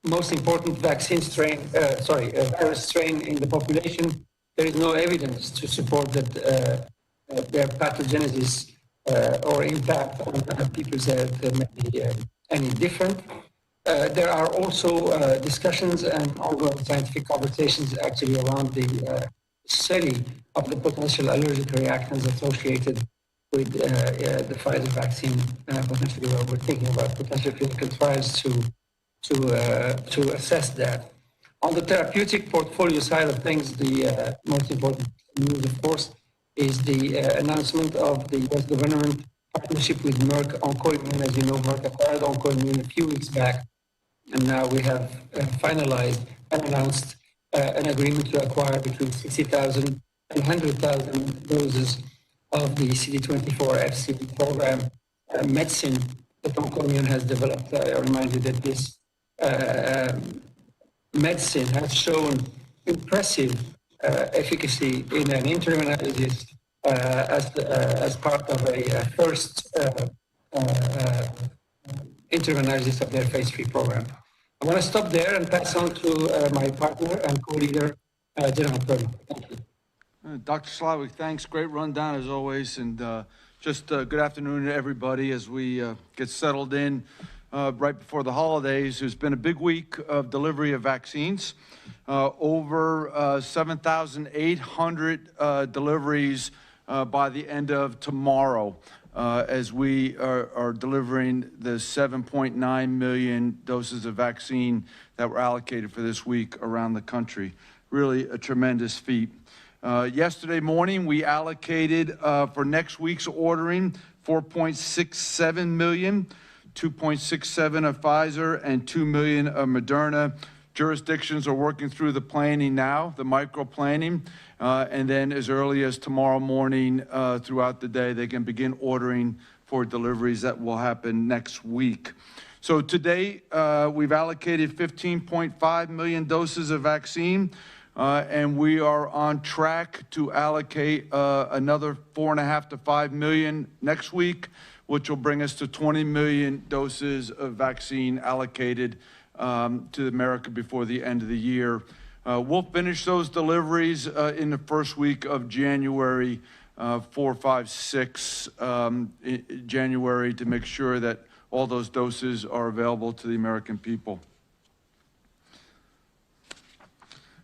most important vaccine strain, virus strain in the population, there is no evidence to support that their pathogenesis or impact on people's health may be any different. There are also discussions and ongoing scientific conversations actually around the study of the potential allergic reactions associated with the Pfizer vaccine. Potentially, we're thinking about potential clinical trials to assess that. On the therapeutic portfolio side of things, the most important news, of course, is the announcement of the US government partnership with Merck Oncoimmune. As you know, Merck acquired Oncoimmune a few weeks back, and now we have finalized and announced an agreement to acquire between 60,000 and 100,000 doses of the CD24 FC program medicine that Oncoimmune has developed. I remind you that this medicine has shown impressive efficacy in an interim analysis as part of a first interim analysis of their phase 3 program. I want to stop there and pass on to my partner and co-leader, General Perlman. Thank you. Dr. Slavik, thanks. Great rundown as always. And just good afternoon to everybody as we get settled in right before the holidays. There's been a big week of delivery of vaccines. Over 7,800 deliveries by the end of tomorrow. As we are delivering the 7.9 million doses of vaccine that were allocated for this week around the country. Really a tremendous feat. Yesterday morning, we allocated for next week's ordering 4.67 million, 2.67 of Pfizer and 2 million of Moderna. Jurisdictions are working through the planning now, the micro planning, and then as early as tomorrow morning throughout the day, they can begin ordering for deliveries that will happen next week. So today, we've allocated 15.5 million doses of vaccine, and we are on track to allocate another 4.5 to 5 million next week, which will bring us to 20 million doses of vaccine allocated to America before the end of the year. We'll finish those deliveries in the first week of January, 4, 5, 6 January, to make sure that all those doses are available to the American people.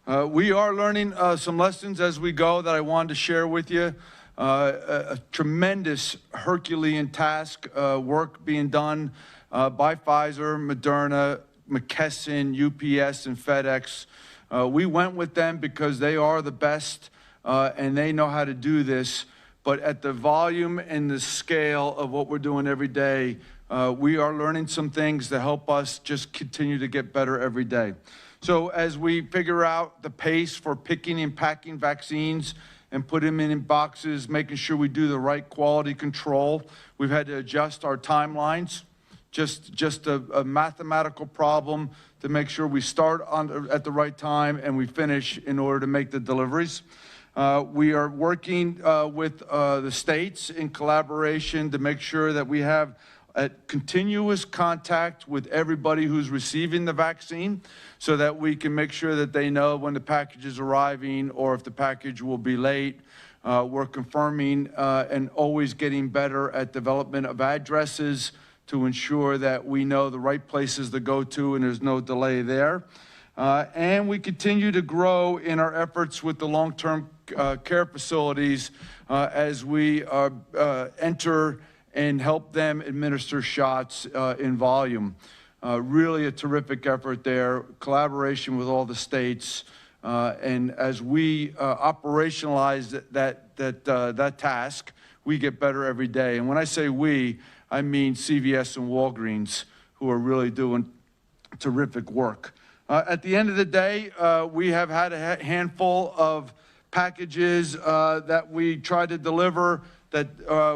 We are learning some lessons as we go that I wanted to share with you. A tremendous Herculean task, work being done by Pfizer, Moderna, McKesson, UPS, and FedEx. We went with them because they are the best and they know how to do this. But at the volume and the scale of what we're doing every day, we are learning some things that help us just continue to get better every day. So as we figure out the pace for picking and packing vaccines and put them in boxes, making sure we do the right quality control, we've had to adjust our timelines. Just a mathematical problem to make sure we start at the right time and we finish in order to make the deliveries. We are working with the states in collaboration to make sure that we have a continuous contact with everybody who's receiving the vaccine so that we can make sure that they know when the package is arriving or if the package will be late. We're confirming and always getting better at development of addresses to ensure that we know the right places to go to and there's no delay there. And we continue to grow in our efforts with the long-term care facilities as we enter and help them administer shots in volume. Really a terrific effort there, collaboration with all the states. And as we operationalize that task, we get better every day. And when I say we, I mean CVS and Walgreens, who are really doing terrific work. At the end of the day, we have had a handful of packages that we tried to deliver that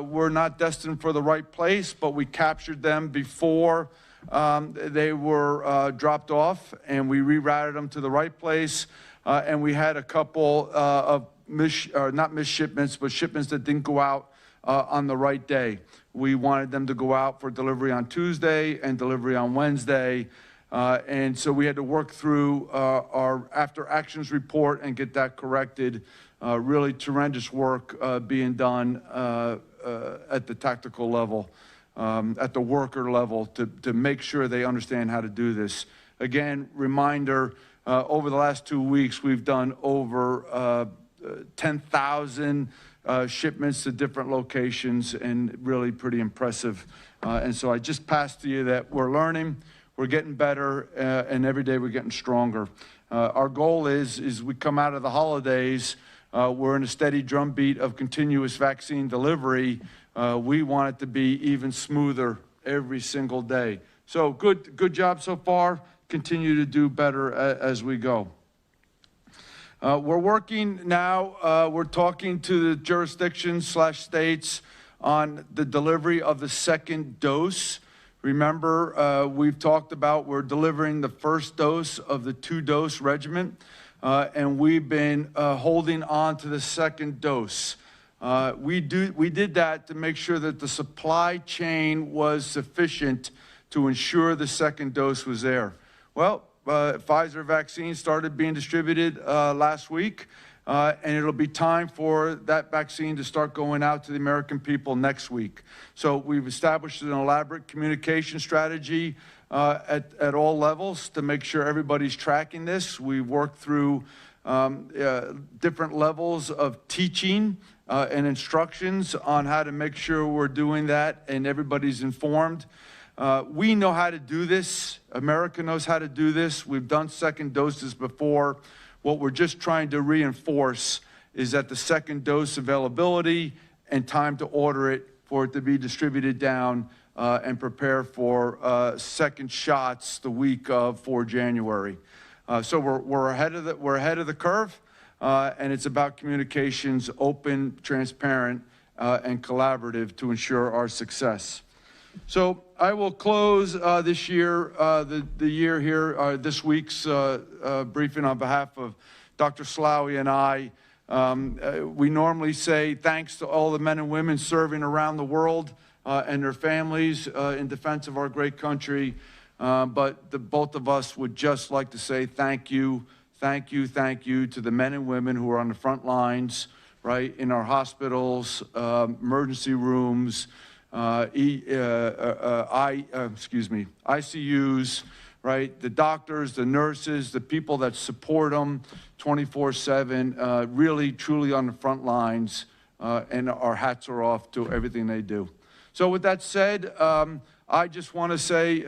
were not destined for the right place, but we captured them before they were dropped off, and we rerouted them to the right place. And we had a couple of not missed shipments, but shipments that didn't go out on the right day. We wanted them to go out for delivery on Tuesday and delivery on Wednesday. And so we had to work through our after actions report and get that corrected. Really tremendous work being done at the tactical level, at the worker level, to make sure they understand how to do this. Again, reminder, over the last 2 weeks, we've done over 10,000 shipments to different locations, and really pretty impressive. And so I just passed to you that we're learning, we're getting better, and every day we're getting stronger. Our goal is we come out of the holidays, we're in a steady drumbeat of continuous vaccine delivery. We want it to be even smoother every single day. So good job so far. Continue to do better as we go. We're working now, we're talking to the jurisdictions/states on the delivery of the second dose. Remember, we've talked about we're delivering the first dose of the 2-dose regimen, and we've been holding on to the second dose. We did that to make sure that the supply chain was sufficient to ensure the second dose was there. Well, Pfizer vaccine started being distributed last week, and it'll be time for that vaccine to start going out to the American people next week. So we've established an elaborate communication strategy at all levels to make sure everybody's tracking this. We worked through different levels of teaching and instructions on how to make sure we're doing that and everybody's informed. We know how to do this. America knows how to do this. We've done second doses before. What we're just trying to reinforce is that the second dose availability and time to order it for it to be distributed down and prepare for second shots the week of 4 January. So we're ahead of the curve, and it's about communications, open, transparent, and collaborative to ensure our success. So I will close this year, the year here, this week's briefing on behalf of Dr. Slaoui and I. We normally say thanks to all the men and women serving around the world and their families in defense of our great country. But both of us would just like to say thank you to the men and women who are on the front lines, right, in our hospitals, emergency rooms, ICUs, right? The doctors, the nurses, the people that support them 24/7, really, truly on the front lines, and our hats are off to everything they do. So with that said, I just want to say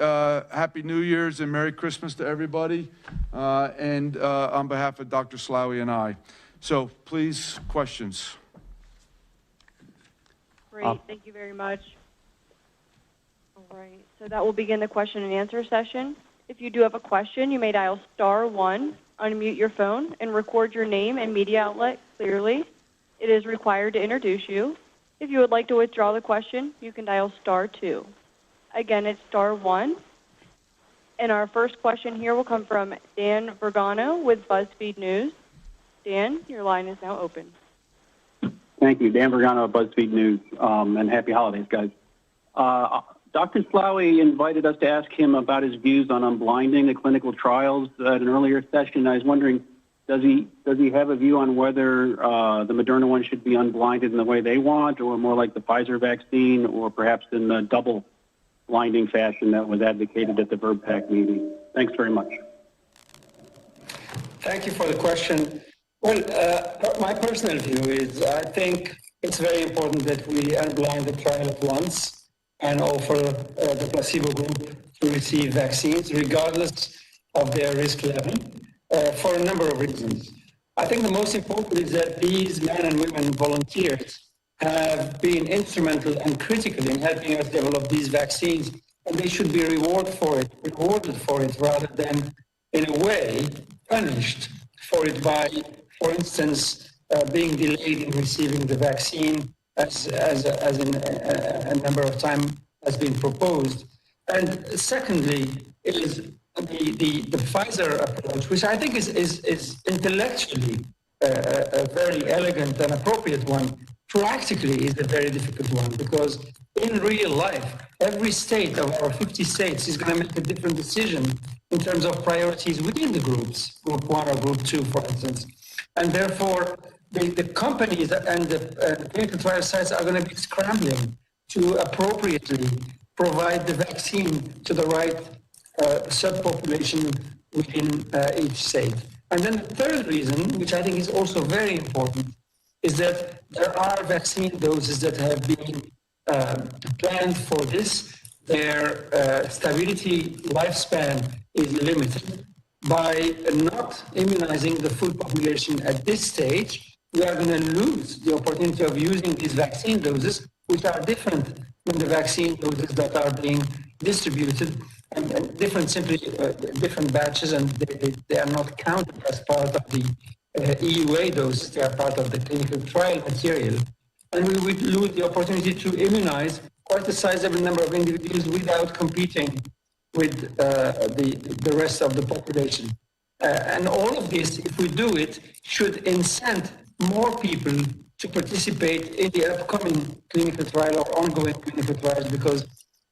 Happy New Year's and Merry Christmas to everybody, and on behalf of Dr. Slaoui and I. So please, questions. Great, thank you very much. All right, so that will begin the question and answer session. If you do have a question, you may dial *1, unmute your phone, and record your name and media outlet clearly. It is required to introduce you. If you would like to withdraw the question, you can dial *2. Again, it's *1. And our first question here will come from Dan Vergano with BuzzFeed News. Dan, your line is now open. Thank you. Dan Vergano of BuzzFeed News, and happy holidays, guys. Dr. Slaoui invited us to ask him about his views on unblinding the clinical trials at an earlier session. I was wondering, does he have a view on whether the Moderna one should be unblinded in the way they want, or more like the Pfizer vaccine, or perhaps in the double blinding fashion that was advocated at the VRBPAC meeting? Thanks very much. Thank you for the question. Well, my personal view is I think it's very important that we unblind the trial at once and offer the placebo group to receive vaccines regardless of their risk level for a number of reasons. I think the most important is that these men and women volunteers have been instrumental and critical in helping us develop these vaccines, and they should be rewarded for it rather than, in a way, punished for it by, for instance, being delayed in receiving the vaccine as a number of times has been proposed. And secondly, is the Pfizer approach, which I think is intellectually a very elegant and appropriate one. Practically is a very difficult one, because in real life, every state of our 50 states is going to make a different decision in terms of priorities within the groups, group 1 or group 2, for instance. And therefore, the companies and the clinical trial sites are going to be scrambling to appropriately provide the vaccine to the right subpopulation within each state. And then the third reason, which I think is also very important, is that there are vaccine doses that have been planned for this. Their stability lifespan is limited. By not immunizing the full population at this stage, we are going to lose the opportunity of using these vaccine doses, which are different from the vaccine doses that are being distributed, and different, simply different batches, and they are not counted as part of the EUA doses. They are part of the clinical trial material. And we would lose the opportunity to immunize quite a sizable number of individuals without competing with the rest of the population. And all of this, if we do it, should incent more people to participate in the upcoming clinical trial or ongoing clinical trials, because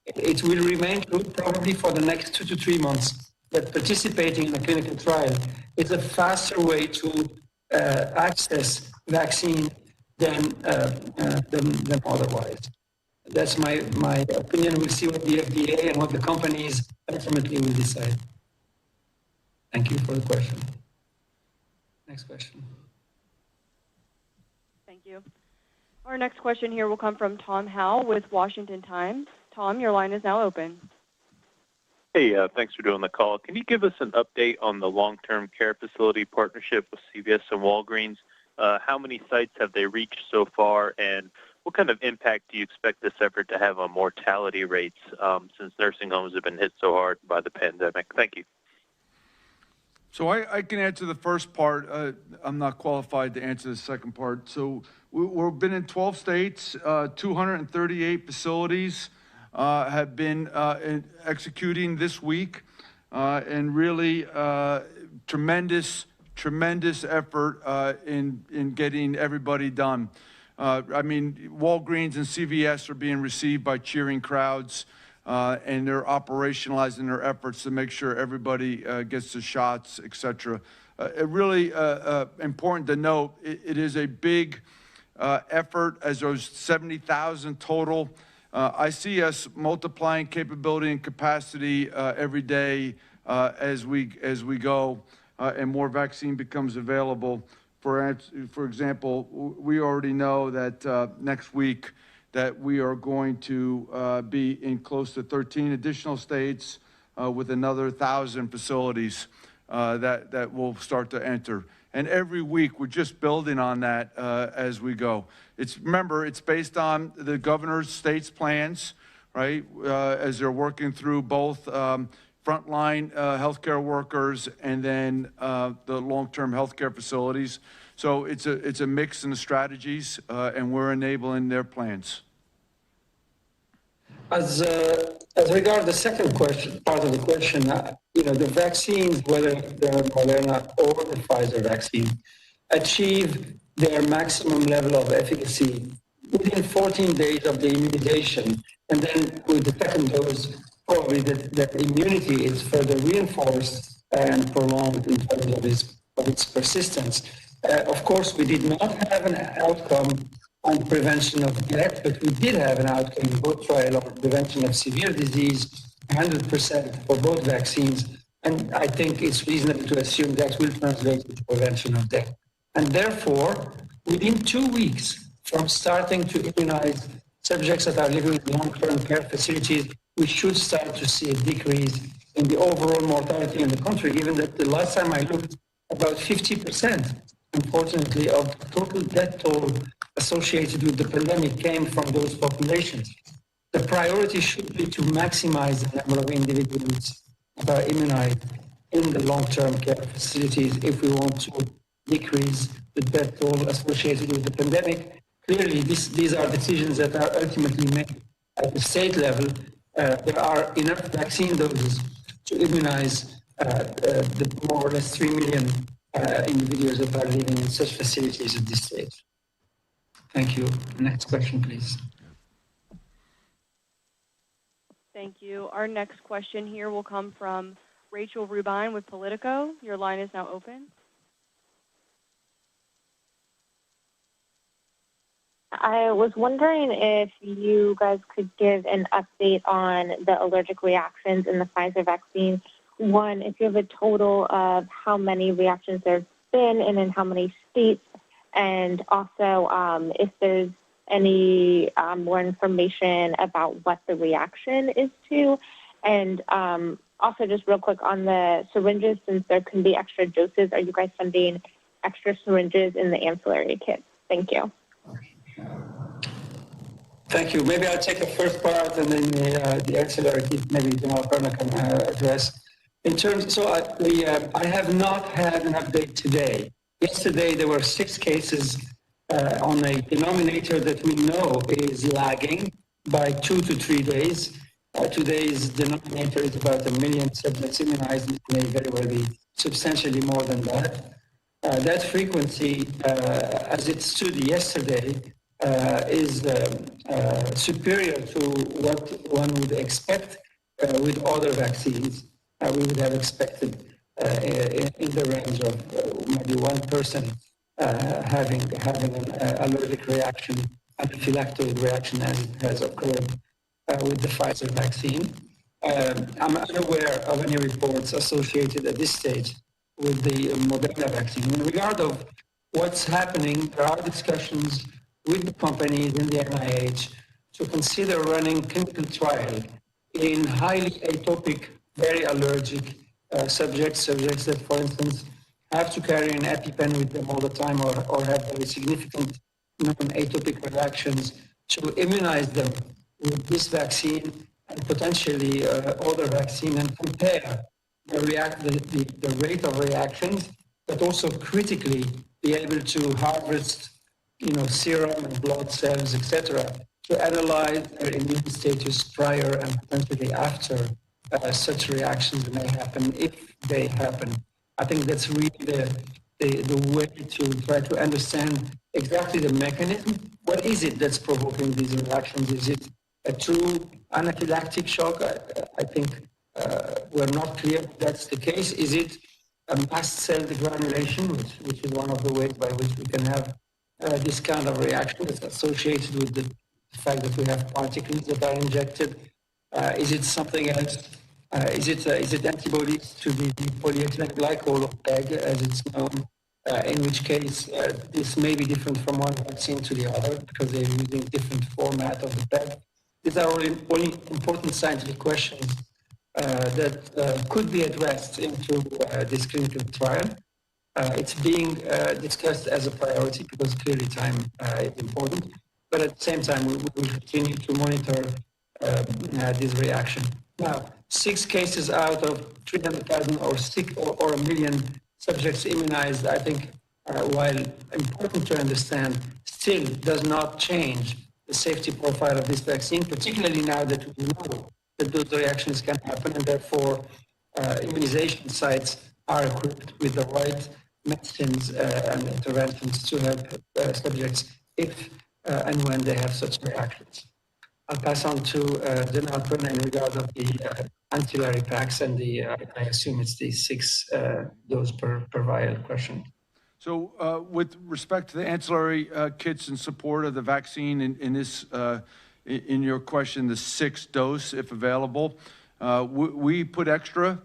it will remain true probably for the next 2 to 3 months that participating in a clinical trial is a faster way to access vaccine than otherwise. That's my opinion. We'll see what the FDA and what the companies ultimately will decide. Thank you for the question. Next question. Thank you. Our next question here will come from Tom Howell with Washington Times. Tom, your line is now open. Hey, thanks for doing the call. Can you give us an update on the long-term care facility partnership with CVS and Walgreens? How many sites have they reached so far, and what kind of impact do you expect this effort to have on mortality rates since nursing homes have been hit so hard by the pandemic? Thank you. So I can answer the first part. I'm not qualified to answer the second part. So we've been in 12 states, 238 facilities have been executing this week, and really tremendous effort in getting everybody done. I mean, Walgreens and CVS are being received by cheering crowds, and they're operationalizing their efforts to make sure everybody gets the shots, et cetera. Really important to note, it is a big effort, as those 70,000 total. I see us multiplying capability and capacity every day as we go, and more vaccine becomes available. For example, we already know that next week that we are going to be in close to 13 additional states with another 1,000 facilities that will start to enter. And every week we're just building on that as we go. Remember, it's based on the governor's state's plans, right? As they're working through both frontline healthcare workers and then the long-term healthcare facilities. So it's a mix in the strategies, and we're enabling their plans. As regard the second question, part of the question, the vaccines, whether they're Moderna or the Pfizer vaccine, achieve their maximum level of efficacy within 14 days of the immunization, and then with the second dose, probably that immunity is further reinforced and prolonged in terms of its persistence. Of course, we did not have an outcome on prevention of death, but we did have an outcome in both trial on prevention of severe disease, 100% for both vaccines, and I think it's reasonable to assume that will translate into prevention of death. And therefore, within 2 weeks from starting to immunize subjects that are living in long-term care facilities, we should start to see a decrease in the overall mortality in the country, given that the last time I looked, about 50%, unfortunately, of the total death toll associated with the pandemic came from those populations. The priority should be to maximize the number of individuals that are immunized in the long-term care facilities if we want to decrease the death toll associated with the pandemic. Clearly, these are decisions that are ultimately made at the state level. There are enough vaccine doses to immunize the more or less 3 million individuals that are living in such facilities at this stage. Thank you. Next question, please. Thank you. Our next question here will come from Rachel Rubin with Politico. Your line is now open. I was wondering if you guys could give an update on the allergic reactions in the Pfizer vaccine. One, if you have a total of how many reactions there have been and in how many states, and also if there's any more information about what the reaction is to. And also just real quick on the syringes, since there can be extra doses, are you guys sending extra syringes in the ancillary kits? Thank you. Thank you. Maybe I'll take the first part and then the ancillary kit, maybe Perna can address. In terms, so I have not had an update today. Yesterday there were 6 cases on a denominator that we know is lagging by 2 to 3 days. Today's denominator is about 1 million subjects immunized. It may very well be substantially more than that. That frequency, as it stood yesterday, is superior to what one would expect with other vaccines. We would have expected in the range of maybe one person having an allergic reaction, anaphylactic reaction, as it has occurred with the Pfizer vaccine. I'm unaware of any reports associated at this stage with the Moderna vaccine. In regard of what's happening, there are discussions with the companies in the NIH to consider running clinical trial in highly atopic, very allergic subjects that, for instance, have to carry an EpiPen with them all the time or have very significant non-atopic reactions, to immunize them with this vaccine and potentially other vaccine and compare the rate of reactions, but also critically be able to harvest serum and blood cells, etc., to analyze their immune status prior and potentially after such reactions may happen, if they happen. I think that's really the way to try to understand exactly the mechanism. What is it that's provoking these reactions? Is it a true anaphylactic shock? I think we're not clear if that's the case. Is it a mast cell degranulation, which is one of the ways by which we can have this kind of reaction that's associated with the fact that we have particles that are injected? Is it something else? Is it antibodies to the polyethylene glycol or PEG, as it's known? In which case, this may be different from one vaccine to the other because they're using different format of the PEG. These are all important scientific questions that could be addressed into this clinical trial. It's being discussed as a priority because clearly time is important, but at the same time, we will continue to monitor this reaction. Now, 6 cases out of 300,000 or 1 million subjects immunized, I think, while important to understand, still does not change the safety profile of this vaccine, particularly now that we know that those reactions can happen, and therefore immunization sites are equipped with the right medicines and interventions to help subjects if and when they have such reactions. I'll pass on to General Perna in regard of the ancillary packs and I assume it's the 6 dose per vial question. So with respect to the ancillary kits in support of the vaccine in your question, the 6 dose, if available, we put extra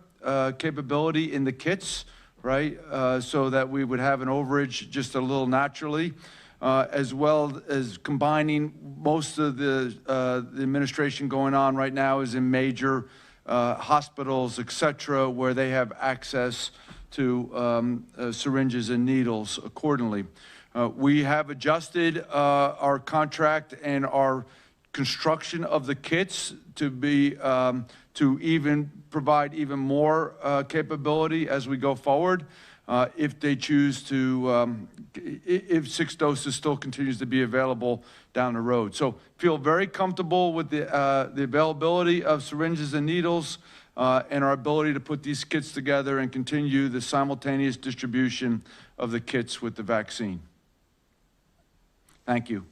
capability in the kits, right? So that we would have an overage just a little naturally, as well as combining most of the administration going on right now is in major hospitals, et cetera, where they have access to syringes and needles accordingly. We have adjusted our contract and our construction of the kits to be to even provide even more capability as we go forward. If they choose to, if 6 doses still continues to be available down the road. So feel very comfortable with the availability of syringes and needles and our ability to put these kits together and continue the simultaneous distribution of the kits with the vaccine. Thank you.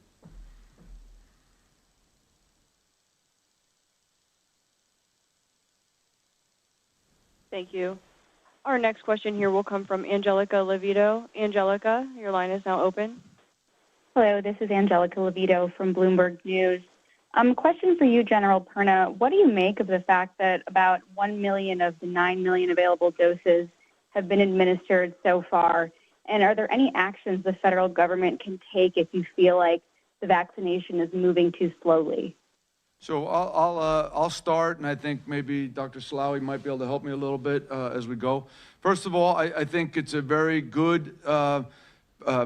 Thank you. Our next question here will come from Angelica Levito. Angelica, your line is now open. Hello, this is Angelica Levito from Bloomberg News. Question for you, General Perna. What do you make of the fact that about 1 million of the 9 million available doses have been administered so far? And are there any actions the federal government can take if you feel like the vaccination is moving too slowly? So I'll start, and I think maybe Dr. Salawi might be able to help me a little bit as we go. First of all, I think it's a very good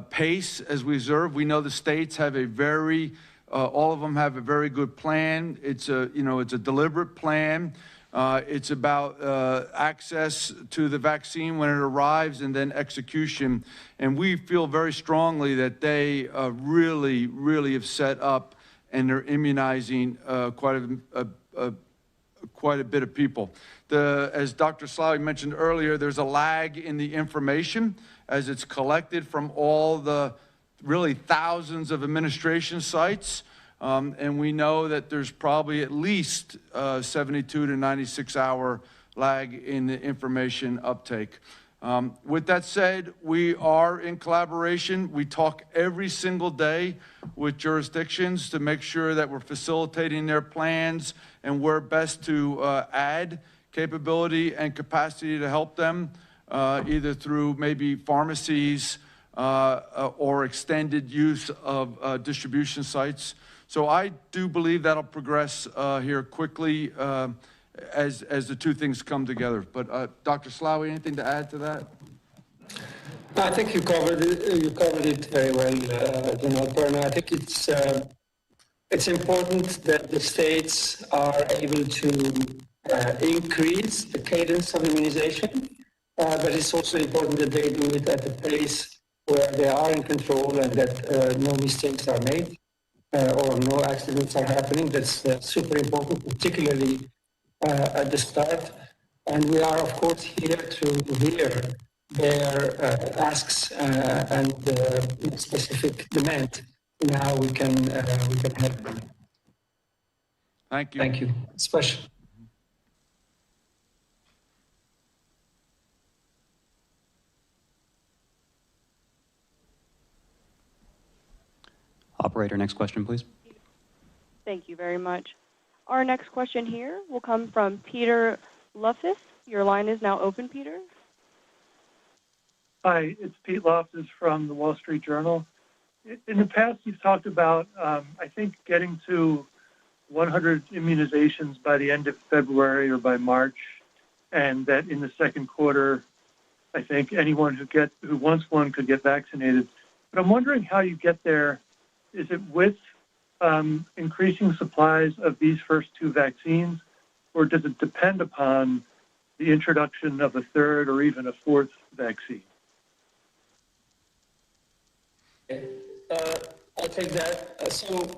pace as we observe. We know the states have a very, all of them have a very good plan. It's a deliberate plan. It's about access to the vaccine when it arrives and then execution. And we feel very strongly that they really have set up and they're immunizing quite a bit of people. As Dr. Salawi mentioned earlier, there's a lag in the information as it's collected from all the really thousands of administration sites. And we know that there's probably at least 72 to 96 hour lag in the information uptake. With that said, we are in collaboration. We talk every single day with jurisdictions to make sure that we're facilitating their plans and where best to add capability and capacity to help them, either through maybe pharmacies or extended use of distribution sites. So I do believe that'll progress here quickly as the two things come together. But Dr. Salawi, anything to add to that? I think you covered it very well, General Perna. I think it's important that the states are able to increase the cadence of immunization, but it's also important that they do it at a pace where they are in control and that no mistakes are made or no accidents are happening. That's super important, particularly at the start. And we are, of course, here to hear their asks and specific demand in how we can help them. Thank you. Thank you. Special. Operator, next question, please. Thank you very much. Our next question here will come from Peter Loftus. Your line is now open, Peter. Hi, it's Pete Loftus from the Wall Street Journal. In the past, you've talked about, I think, getting to 100 immunizations by the end of February or by March, and that in the second quarter, I think anyone who wants one could get vaccinated. But I'm wondering how you get there. Is it with increasing supplies of these first two vaccines, or does it depend upon the introduction of a third or even a fourth vaccine? I'll take that. So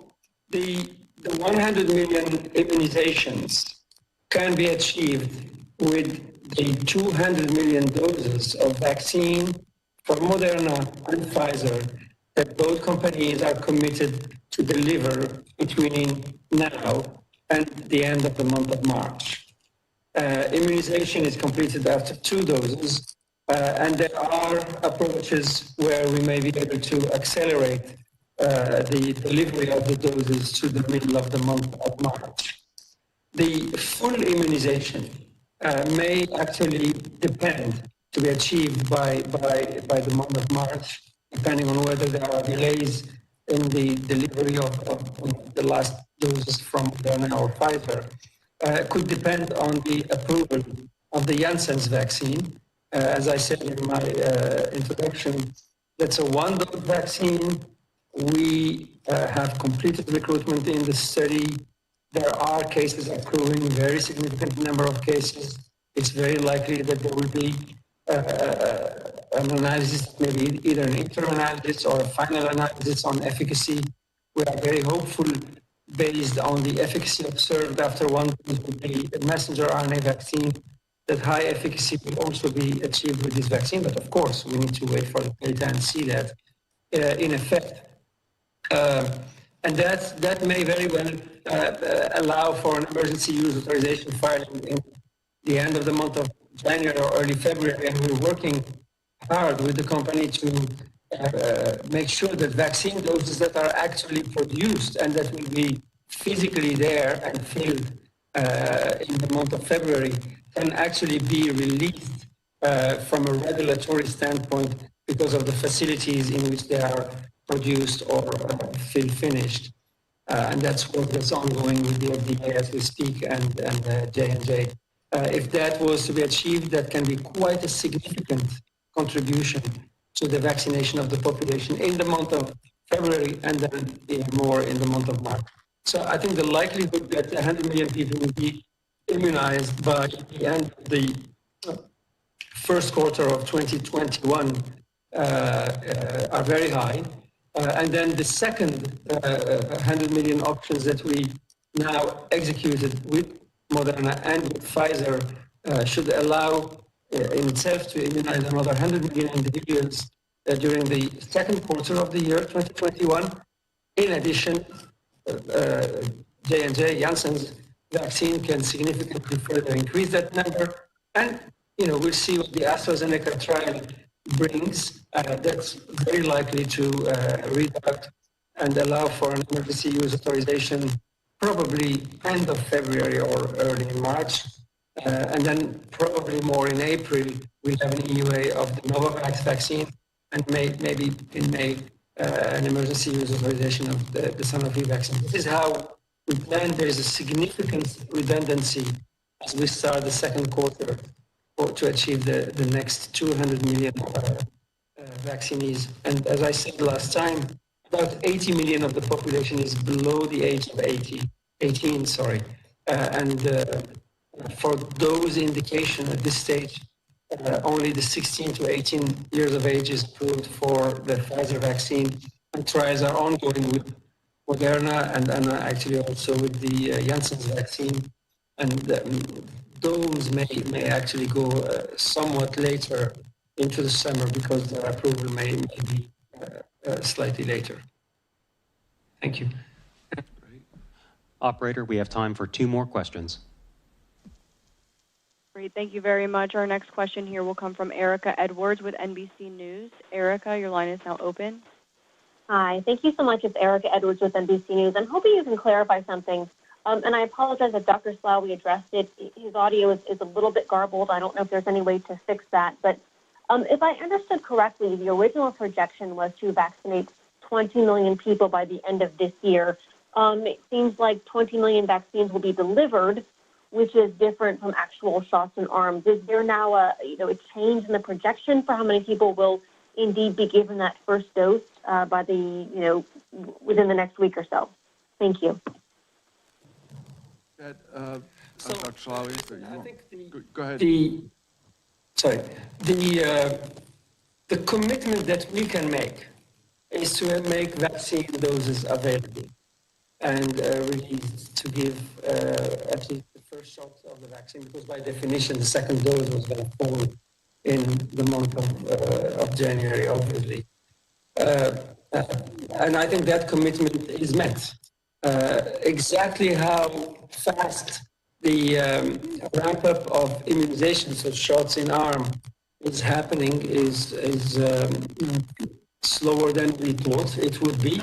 the 100 million immunizations can be achieved with the 200 million doses of vaccine from Moderna and Pfizer that both companies are committed to deliver between now and the end of the month of March. Immunization is completed after 2 doses, and there are approaches where we may be able to accelerate the delivery of the doses to the middle of the month of March. The full immunization may actually depend to be achieved by the month of March, depending on whether there are delays in the delivery of the last doses from Moderna or Pfizer. Could depend on the approval of the Janssen's vaccine. As I said in my introduction, that's a 1-dose vaccine. We have completed recruitment in the study. There are cases accruing, very significant number of cases. It's very likely that there will be an analysis, maybe either an interim analysis or a final analysis on efficacy. We are very hopeful, based on the efficacy observed after 1 dose with the messenger RNA vaccine, that high efficacy will also be achieved with this vaccine. But of course, we need to wait for the data and see that in effect. And that may very well allow for an emergency use authorization filing in the end of the month of January or early February, and we're working hard with the company to make sure that vaccine doses that are actually produced and that will be physically there and filled in the month of February can actually be released from a regulatory standpoint because of the facilities in which they are produced or fill finished. And that's what is ongoing with the FDA as we speak and J&J. If that was to be achieved, that can be quite a significant contribution to the vaccination of the population in the month of February and then even more in the month of March. So I think the likelihood that 100 million people will be immunized by the end of the first quarter of 2021 are very high. And then the second 100 million options that we now executed with Moderna and with Pfizer should allow in itself to immunize another 100 million individuals during the second quarter of the year 2021. In addition, J&J Janssen's vaccine can significantly further increase that number. And, we'll see what the AstraZeneca trial brings. That's very likely to read out and allow for an emergency use authorization probably end of February or early March. And then probably more in April, we'll have an EUA of the Novavax vaccine and maybe in May, an emergency use authorization of the Sanofi vaccine. This is how we plan. There is a significant redundancy as we start the second quarter to achieve the next 200 million vaccinees. And as I said last time, about 80 million of the population is below the age of 18. For those indications at this stage, only the 16 to 18 years of age is approved for the Pfizer vaccine, and trials are ongoing with Moderna and actually also with the Janssen's vaccine. And those may actually go somewhat later into the summer because their approval may be slightly later. Thank you. Operator, we have time for 2 more questions. Great, thank you very much. Our next question here will come from Erica Edwards with NBC News. Erica, your line is now open. Hi, thank you so much. It's Erica Edwards with NBC News. I'm hoping you can clarify something. And I apologize if Dr. Slaoui addressed it. His audio is a little bit garbled. I don't know if there's any way to fix that. But if I understood correctly, the original projection was to vaccinate 20 million people by the end of this year. It seems like 20 million vaccines will be delivered, which is different from actual shots in arms. Is there now a change in the projection for how many people will indeed be given that first dose by the within the next week or so? Thank you. Dr. Slaoui, I think go ahead. The commitment that we can make is to make vaccine doses available and released to give at least the first shot of the vaccine, because by definition the second dose was going to fall in the month of January, obviously. And I think that commitment is met. Exactly how fast the ramp up of immunizations of shots in arm is happening is slower than we thought it would be.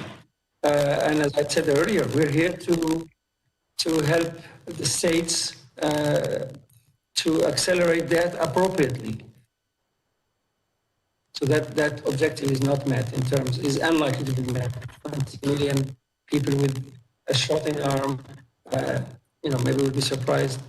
And as I said earlier, we're here to help the states to accelerate that appropriately. So that objective is not met is unlikely to be met. 20 million people with a shot in arm, maybe we'll be surprised.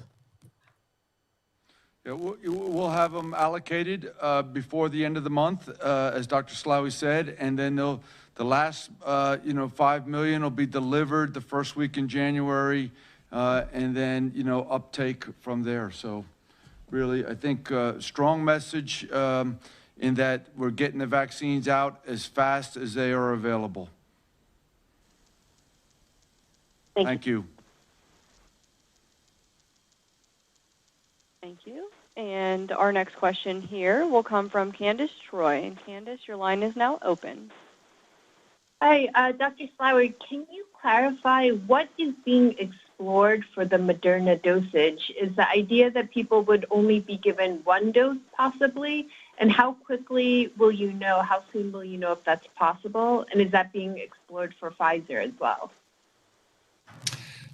Yeah, we'll have them allocated before the end of the month, as Dr. Slaoui said, and then the last 5 million will be delivered the first week in January, and then uptake from there. So really, I think strong message in that we're getting the vaccines out as fast as they are available. Thank you. Thank you. And our next question here will come from Candace Troy. And Candace, your line is now open. Hi, Dr. Slaoui, can you clarify what is being explored for the Moderna dosage? Is the idea that people would only be given one dose possibly? And how quickly will you know, how soon will you know if that's possible? And is that being explored for Pfizer as well?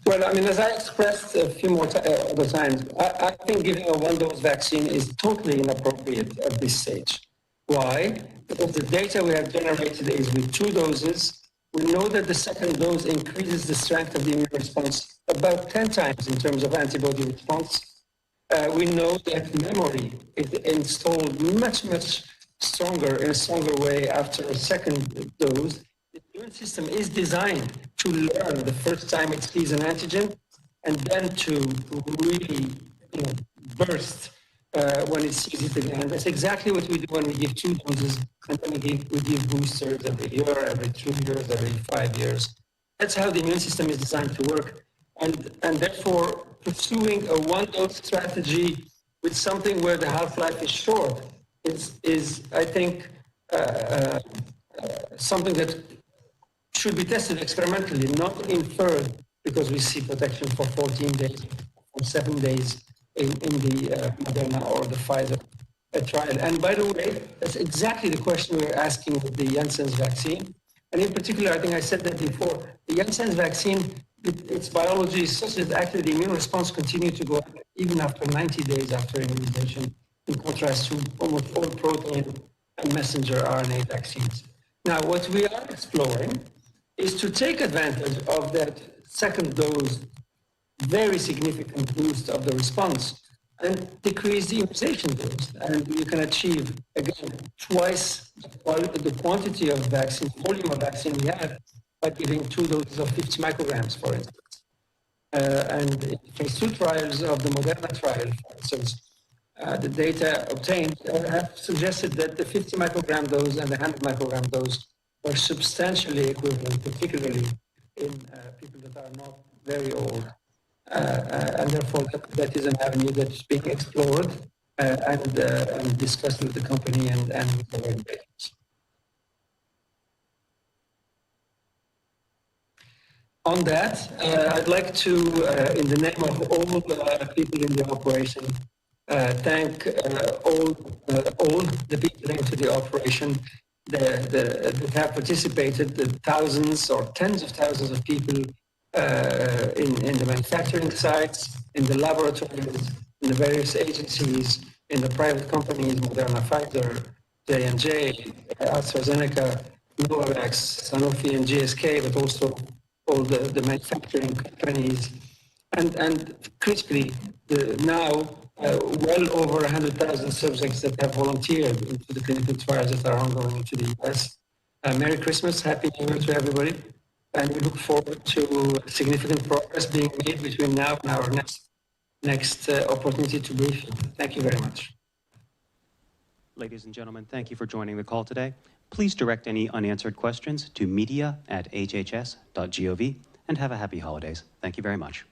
Well, I mean, as I expressed a few more other times, I think giving a one-dose vaccine is totally inappropriate at this stage. Why? Because the data we have generated is with 2 doses. We know that the second dose increases the strength of the immune response about 10 times in terms of antibody response. We know that memory is installed much, much stronger, in a stronger way after a second dose. The immune system is designed to learn the first time it sees an antigen and then to really burst when it sees it again. That's exactly what we do when we give 2 doses and then we give boosters every year, every 2 years, every 5 years. That's how the immune system is designed to work. And therefore, pursuing a one-dose strategy with something where the half-life is short is I think, something that should be tested experimentally, not inferred because we see protection for 14 days or 7 days in the Moderna or the Pfizer trial. And by the way, that's exactly the question we're asking with the Janssen's vaccine. And in particular, I think I said that before, the Janssen's vaccine, its biology is such that actually the immune response continues to go up even after 90 days after immunization, in contrast to almost all protein and messenger RNA vaccines. Now, what we are exploring is to take advantage of that second dose very significant boost of the response and decrease the immunization dose. And you can achieve, again, twice the quantity of vaccine, volume of vaccine we have by giving 2 doses of 50 micrograms, for instance. And in phase 2 trials of the Moderna trial, for instance, the data obtained have suggested that the 50 microgram dose and the 100 microgram dose are substantially equivalent, particularly in people that are not very old. And therefore, that is an avenue that is being explored and discussed with the company and with the regulators. On that, I'd like to, in the name of all people in the operation, thank all the people into the operation that have participated, the thousands or tens of thousands of people in the manufacturing sites, in the laboratories, in the various agencies, in the private companies, Moderna, Pfizer, J&J, AstraZeneca, Novavax, Sanofi, and GSK, but also all the manufacturing companies, and critically, now well over 100,000 subjects that have volunteered into the clinical trials that are ongoing into the US. Merry Christmas, Happy New Year to everybody, and we look forward to significant progress being made between now and our next opportunity to brief you. Thank you very much. Ladies and gentlemen, thank you for joining the call today. Please direct any unanswered questions to media@hhs.gov and have a happy holidays. Thank you very much.